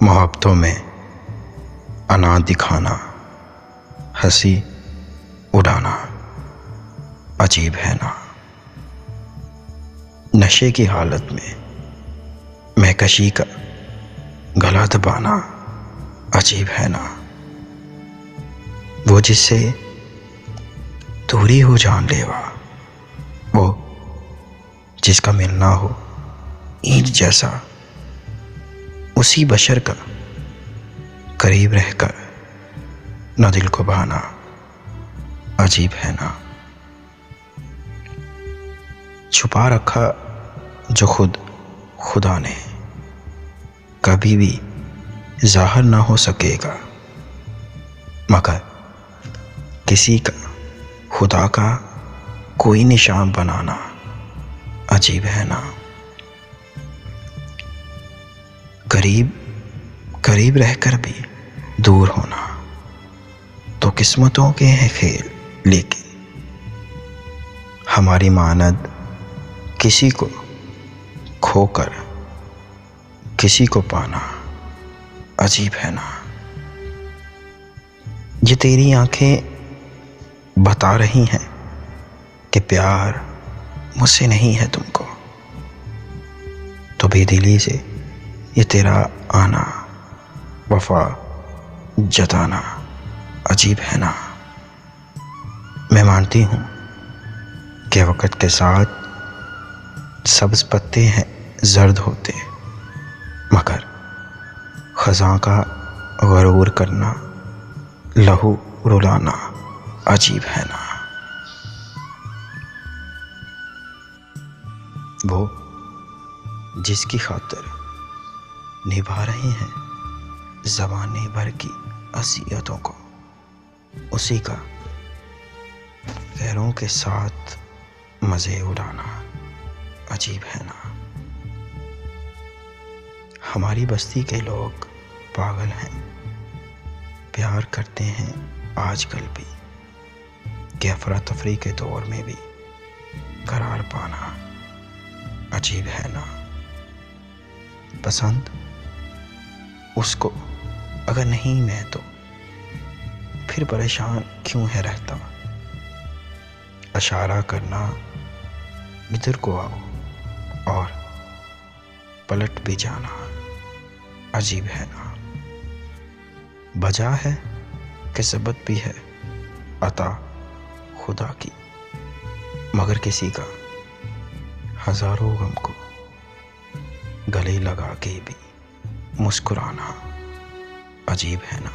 मोहब्बतों में अना दिखाना, हंसी उड़ाना अजीब है ना। नशे की हालत में महकशी का गला दबाना अजीब है ना। वो जिससे दूरी हो जानलेवा, वो जिसका मिलना हो ईंट जैसा, उसी बशर का करीब रहकर न दिल को बहाना अजीब है ना। छुपा रखा जो खुद खुदा ने, कभी भी जाहिर ना हो सकेगा, मगर किसी का खुदा का कोई निशान बनाना अजीब है ना। करीब करीब रहकर भी दूर होना तो किस्मतों के हैं खेल, लेकिन हमारी मानद किसी को खोकर किसी को पाना अजीब है ना। ये तेरी आंखें बता रही हैं कि प्यार मुझसे नहीं है तुमको, तो बेदिली से ये तेरा आना वफा जताना अजीब है ना। मैं मानती हूँ कि वक़्त के साथ सब्ज़ पत्ते हैं जर्द होते, मगर ख़ज़ां का गरूर करना, लहू रुलाना अजीब है ना। वो जिसकी खातिर निभा रहे हैं ज़बाने भर की अज़ियतों को, उसी का गैरों के साथ मज़े उड़ाना अजीब है ना। हमारी बस्ती के लोग पागल हैं, प्यार करते हैं आजकल भी, कि अफरा तफरी के दौर में भी करार पाना अजीब है ना। पसंद उसको अगर नहीं मैं, तो फिर परेशान क्यों है रहता। इशारा करना इधर को आओ और पलट भी जाना अजीब है ना। वजह है कि सबत भी है अता खुदा की, मगर किसी का हजारों गम को गले लगा के भी मुस्कुराना अजीब है ना।